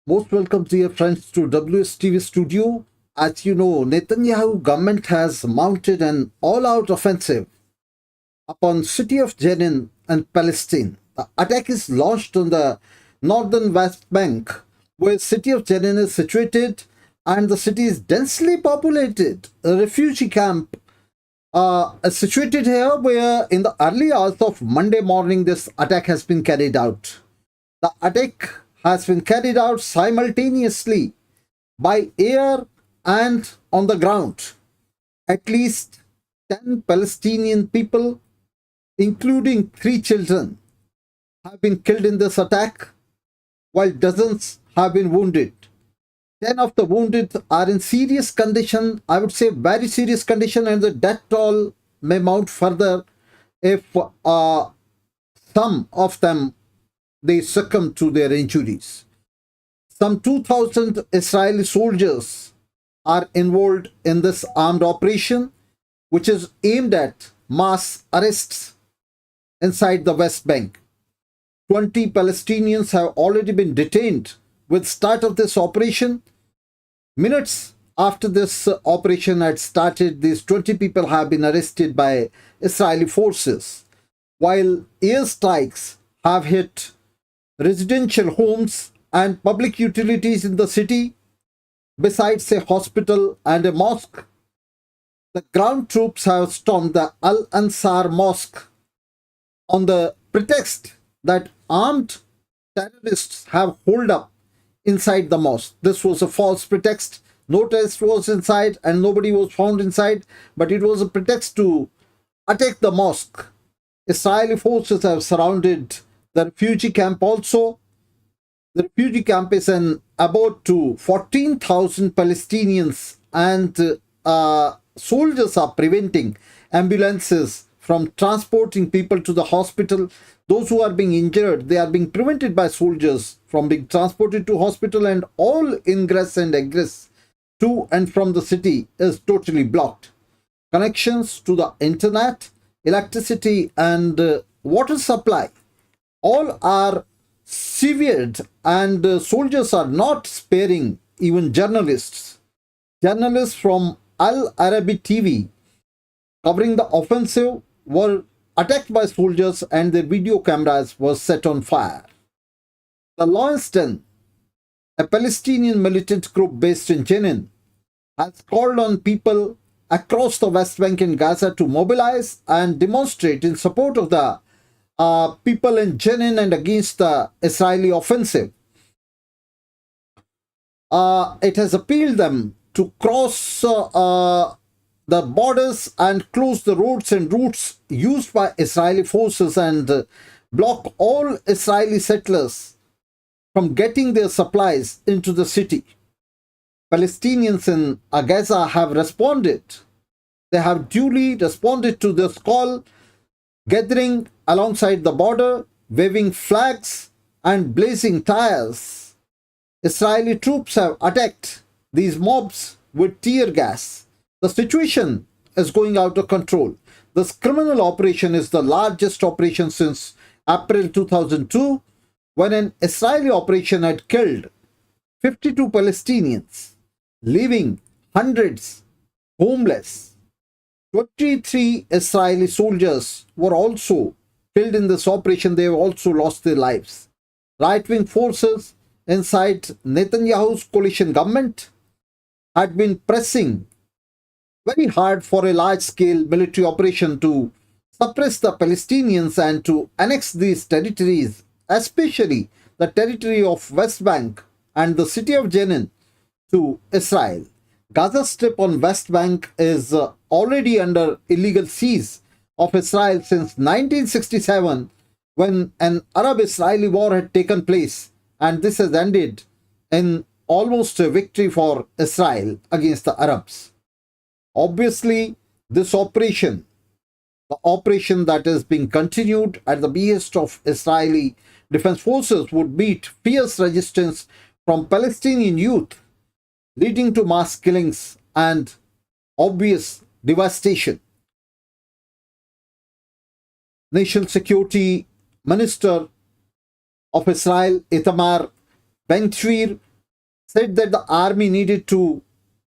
Most welcome, dear friends, to WSTV Studio. As you know, Netanyahu government has mounted an all-out offensive upon city of Jenin and Palestine. The attack is launched on the northern West Bank, where city of Jenin is situated, and the city is densely populated. A refugee camp is situated here, where in the early hours of Monday morning, this attack has been carried out. The attack has been carried out simultaneously by air and on the ground. At least 10 Palestinian people, including 3 children, have been killed in this attack, while dozens have been wounded. 10 of the wounded are in serious condition, I would say very serious condition, and the death toll may mount further if some of them they succumb to their injuries. Some 2,000 Israeli soldiers are involved in this armed operation, which is aimed at mass arrests inside the West Bank. 20 Palestinians have already been detained with start of this operation. Minutes after this operation had started, these 20 people have been arrested by Israeli forces, while airstrikes have hit residential homes and public utilities in the city, besides a hospital and a mosque. The ground troops have stormed the Al Ansar Mosque on the pretext that armed terrorists have holed up inside the mosque. This was a false pretext. No terrorist was inside and nobody was found inside, but it was a pretext to attack the mosque. Israeli forces have surrounded the refugee camp also. The refugee camp is an about to 14,000 Palestinians, and soldiers are preventing ambulances from transporting people to the hospital. Those who are being injured, they are being prevented by soldiers from being transported to hospital, and all ingress and egress to and from the city is totally blocked. Connections to the internet, electricity and water supply all are severed, and soldiers are not sparing even journalists. Journalists from Al Arabi TV covering the offensive were attacked by soldiers and their video cameras were set on fire. The Lionsden, a Palestinian militant group based in Jenin, has called on people across the West Bank and Gaza to mobilize and demonstrate in support of the people in Jenin and against the Israeli offensive. It has appealed them to cross the borders and close the roads and routes used by Israeli forces, and block all Israeli settlers from getting their supplies into the city. Palestinians in Gaza have responded. They have duly responded to this call, gathering alongside the border, waving flags and blazing tires. Israeli troops have attacked these mobs with tear gas. The situation is going out of control. This criminal operation is the largest operation since April 2002, when an Israeli operation had killed 52 Palestinians, leaving hundreds homeless. 23 Israeli soldiers were also killed in this operation. They have also lost their lives. Right-wing forces inside Netanyahu's coalition government had been pressing very hard for a large-scale military operation to suppress the Palestinians and to annex these territories, especially the territory of West Bank and the city of Jenin, to Israel. Gaza Strip on West Bank is already under illegal siege of Israel since 1967, when an Arab-Israeli war had taken place, and this has ended in almost a victory for Israel against the Arabs. Obviously, this operation, the operation that is being continued at the behest of Israeli defense forces, would meet fierce resistance from Palestinian youth, leading to mass killings and obvious devastation. National Security Minister of Israel, Itamar Ben-Gvir, said that the army needed to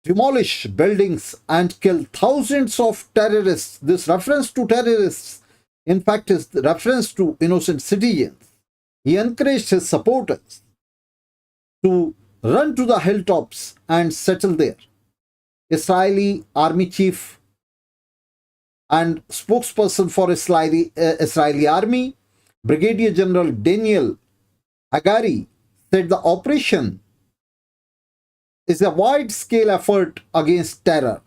demolish buildings and kill thousands of terrorists. This reference to terrorists, in fact, is the reference to innocent civilians. He encouraged his supporters to run to the hilltops and settle there. Israeli army chief and spokesperson for Israeli army, Brigadier General Daniel Hagari, said the operation is a wide-scale effort against terror.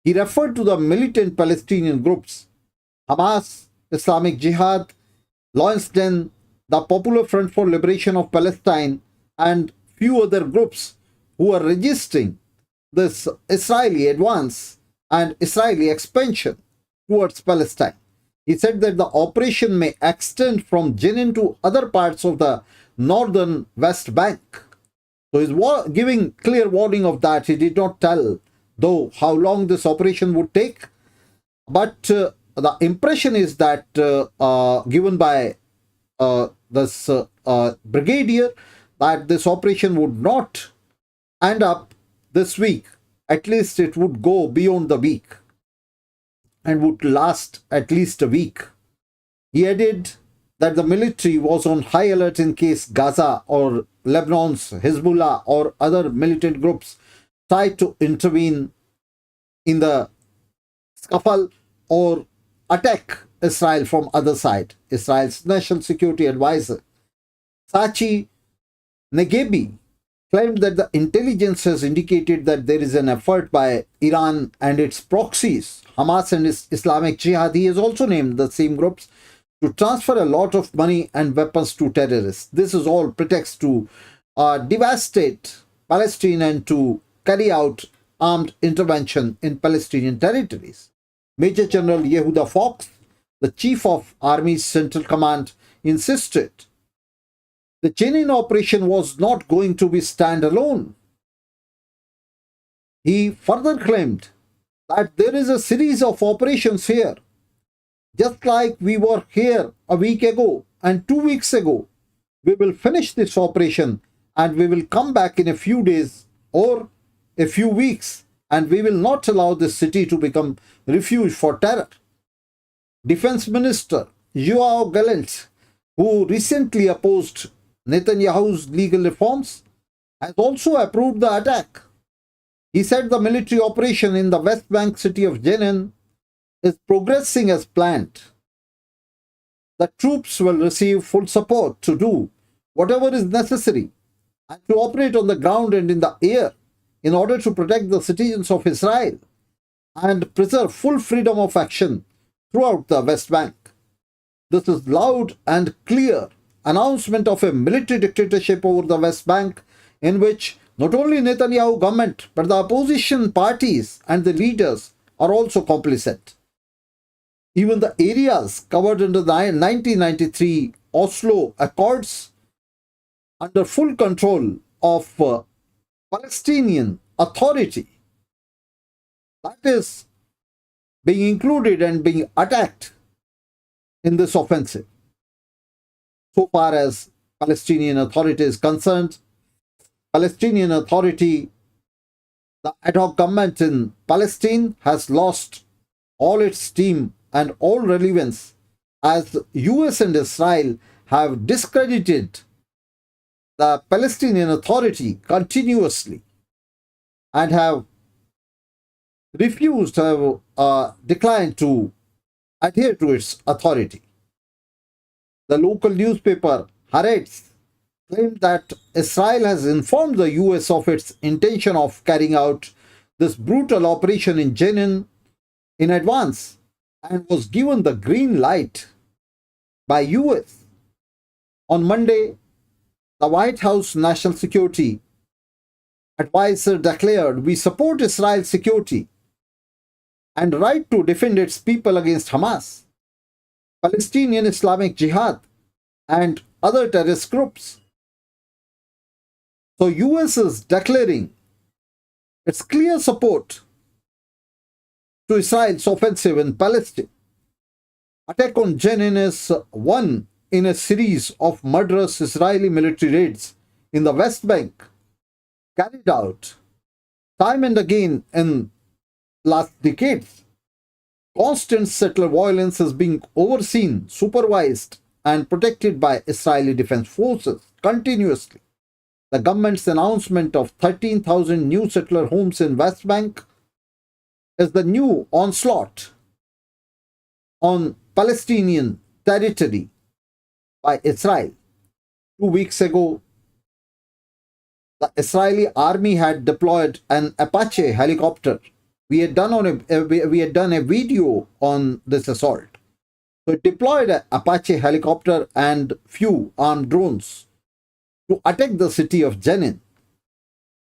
He referred to the militant Palestinian groups, Hamas, Islamic Jihad, Loinsten, the Popular Front for Liberation of Palestine, and few other groups who are resisting this Israeli advance and Israeli expansion towards Palestine. He said that the operation may extend from Jenin to other parts of the northern West Bank. So he's giving clear warning of that. He did not tell, though, how long this operation would take. But the impression is that given by this brigadier, that this operation would not end up this week. At least it would go beyond the week and would last at least a week. He added that the military was on high alert in case Gaza or Lebanon's Hezbollah or other militant groups tried to intervene in the scuffle or attack Israel from other side. Israel's national security advisor Sachi Negebi claimed that the intelligence has indicated that there is an effort by Iran and its proxies, Hamas and Islamic Jihad, he has also named the same groups, to transfer a lot of money and weapons to terrorists. This is all pretext to devastate Palestine and to carry out armed intervention in Palestinian territories. Major General Yehuda Fox, the chief of Army's Central Command, insisted the Jenin operation was not going to be standalone. He further claimed that there is a series of operations here. Just like we were here a week ago and 2 weeks ago, we will finish this operation and we will come back in a few days or a few weeks, and we will not allow this city to become refuge for terror. Defense Minister Yoav Gallant, who recently opposed Netanyahu's legal reforms, has also approved the attack. He said the military operation in the West Bank city of Jenin is progressing as planned. The troops will receive full support to do whatever is necessary and to operate on the ground and in the air in order to protect the citizens of Israel and preserve full freedom of action throughout the West Bank. This is loud and clear announcement of a military dictatorship over the West Bank, in which not only Netanyahu government but the opposition parties and the leaders are also complicit. Even the areas covered under the 1993 Oslo Accords under full control of Palestinian Authority, that is being included and being attacked in this offensive. So far as Palestinian Authority is concerned, Palestinian Authority, the ad hoc government in Palestine, has lost all its steam and all relevance, as US and Israel have discredited the Palestinian Authority continuously and have refused, have declined to adhere to its authority. The local newspaper Haaretz claimed that Israel has informed the US of its intention of carrying out this brutal operation in Jenin in advance and was given the green light by US. On Monday, the White House National Security Advisor declared, "We support Israel's security and right to defend its people against Hamas, Palestinian Islamic Jihad, and other terrorist groups." So US is declaring its clear support to Israel's offensive in Palestine. Attack on Jenin is one in a series of murderous Israeli military raids in the West Bank carried out time and again in last decades. Constant settler violence is being overseen, supervised, and protected by Israeli defense forces continuously. The government's announcement of 13,000 new settler homes in West Bank is the new onslaught on Palestinian territory by Israel. 2 weeks ago, the Israeli army had deployed an Apache helicopter. We had done a video on this assault. So it deployed an Apache helicopter and few armed drones to attack the city of Jenin.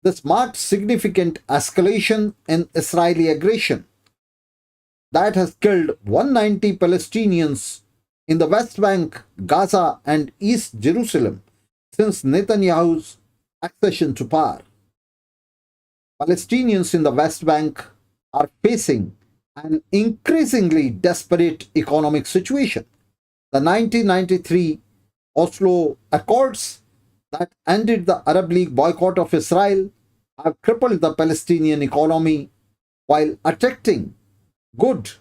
This marked significant escalation in Israeli aggression that has killed 190 Palestinians in the West Bank, Gaza, and East Jerusalem since Netanyahu's accession to power. Palestinians in the West Bank are facing an increasingly desperate economic situation. The 1993 Oslo Accords that ended the Arab League boycott of Israel have crippled the Palestinian economy while attracting good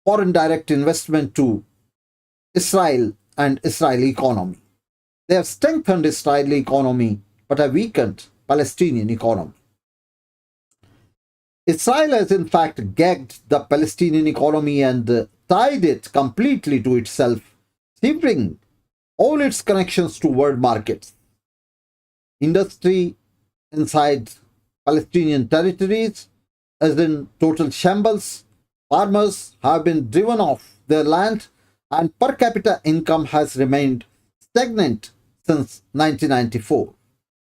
foreign direct investment to Israel and Israeli economy. They have strengthened Israeli economy but have weakened Palestinian economy. Israel has in fact gagged the Palestinian economy and tied it completely to itself, severing all its connections to world markets. Industry inside Palestinian territories is in total shambles. Farmers have been driven off their land and per capita income has remained stagnant since 1994.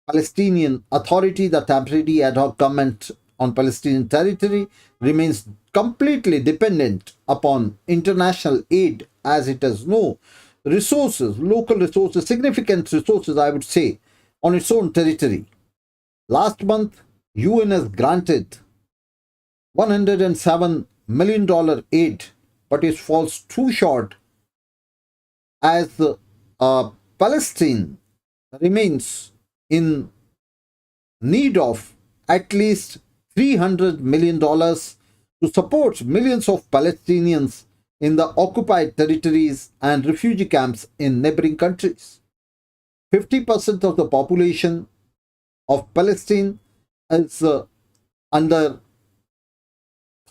Palestinian Authority, the temporary ad hoc government on Palestinian territory, remains completely dependent upon international aid as it has no resources, local resources, significant resources, I would say, on its own territory. Last month, UN has granted $107 million aid, but it falls too short as Palestine remains in need of at least $300 million to support millions of Palestinians in the occupied territories and refugee camps in neighboring countries. 50% of the population of Palestine is under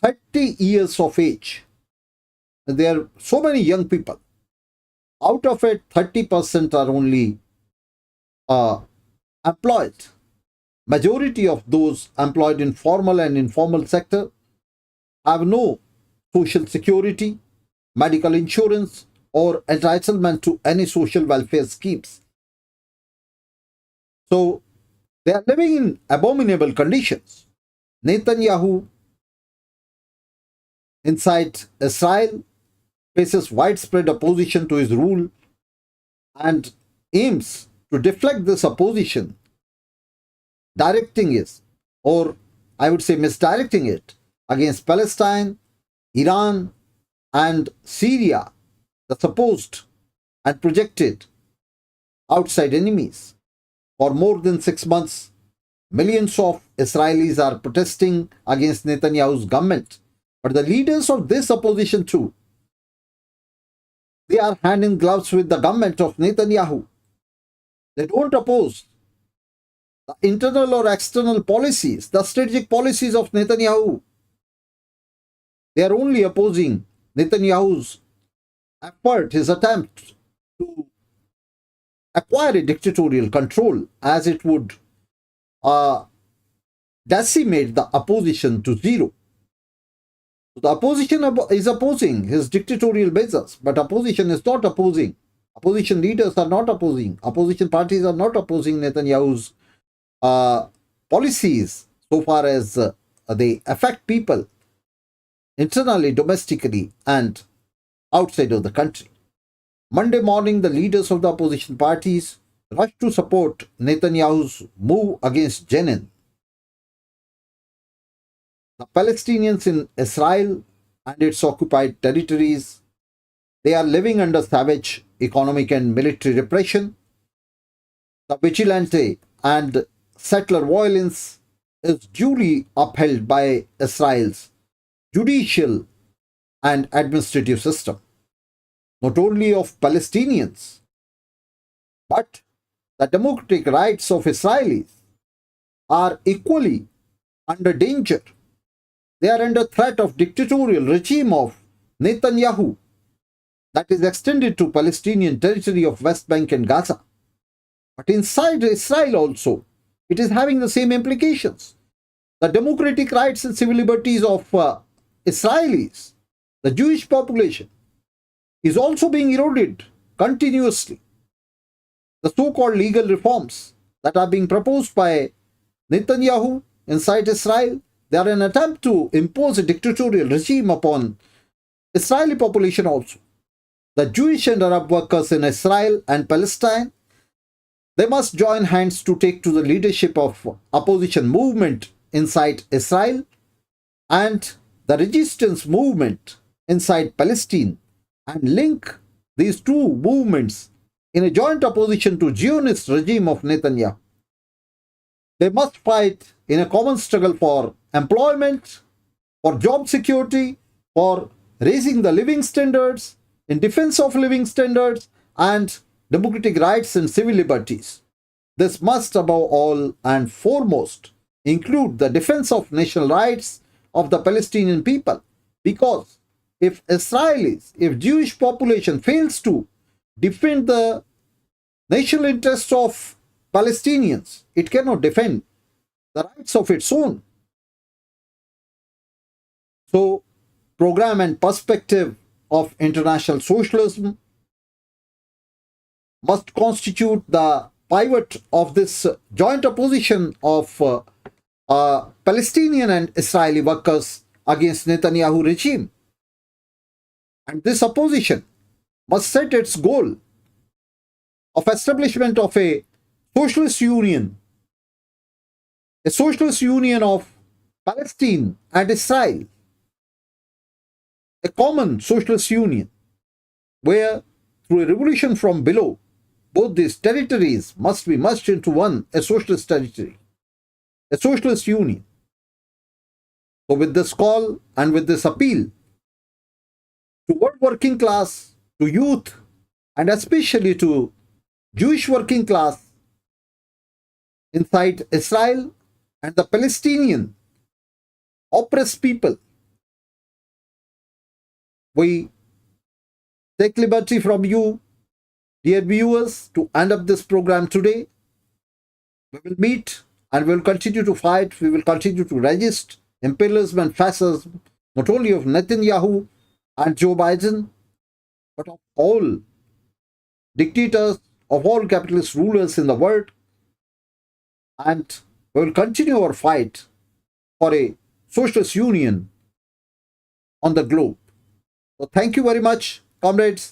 30 years of age. There are so many young people. Out of it, 30% are only employed. Majority of those employed in formal and informal sector have no social security, medical insurance, or entitlement to any social welfare schemes. So they are living in abominable conditions. Netanyahu inside Israel faces widespread opposition to his rule and aims to deflect this opposition, directing it, or I would say misdirecting it, against Palestine, Iran, and Syria, the supposed and projected outside enemies. For more than 6 months, millions of Israelis are protesting against Netanyahu's government. But the leaders of this opposition too, they are hand in gloves with the government of Netanyahu. They don't oppose the internal or external policies, the strategic policies of Netanyahu. They are only opposing Netanyahu's effort, his attempt to acquire a dictatorial control, as it would decimate the opposition to zero. The opposition is opposing his dictatorial measures, but opposition is not opposing. Opposition leaders are not opposing. Opposition parties are not opposing Netanyahu's policies so far as they affect people internally, domestically, and outside of the country. Monday morning, the leaders of the opposition parties rushed to support Netanyahu's move against Jenin. The Palestinians in Israel and its occupied territories, they are living under savage economic and military repression. The vigilante and settler violence is duly upheld by Israel's judicial and administrative system, not only of Palestinians, but the democratic rights of Israelis are equally under danger. They are under threat of dictatorial regime of Netanyahu that is extended to Palestinian territory of West Bank and Gaza. But inside Israel also, it is having the same implications. The democratic rights and civil liberties of Israelis, the Jewish population, is also being eroded continuously. The so-called legal reforms that are being proposed by Netanyahu inside Israel, they are an attempt to impose a dictatorial regime upon Israeli population also. The Jewish and Arab workers in Israel and Palestine, they must join hands to take to the leadership of opposition movement inside Israel and the resistance movement inside Palestine and link these two movements in a joint opposition to Zionist regime of Netanyahu. They must fight in a common struggle for employment, for job security, for raising the living standards, in defense of living standards and democratic rights and civil liberties. This must above all and foremost include the defense of national rights of the Palestinian people, because if Israelis, if Jewish population fails to defend the national interests of Palestinians, it cannot defend the rights of its own. So, program and perspective of international socialism must constitute the pivot of this joint opposition of Palestinian and Israeli workers against Netanyahu regime. And this opposition must set its goal of establishment of a socialist union of Palestine and Israel, a common socialist union where through a revolution from below, both these territories must be merged into one, a socialist territory, a socialist union. So with this call and with this appeal to world working class, to youth, and especially to Jewish working class inside Israel and the Palestinian oppressed people, we take liberty from you, dear viewers, to end up this program today. We will meet and we will continue to fight. We will continue to resist imperialism and fascism, not only of Netanyahu and Joe Biden, but of all dictators, of all capitalist rulers in the world. And we will continue our fight for a socialist union on the globe. So thank you very much, comrades.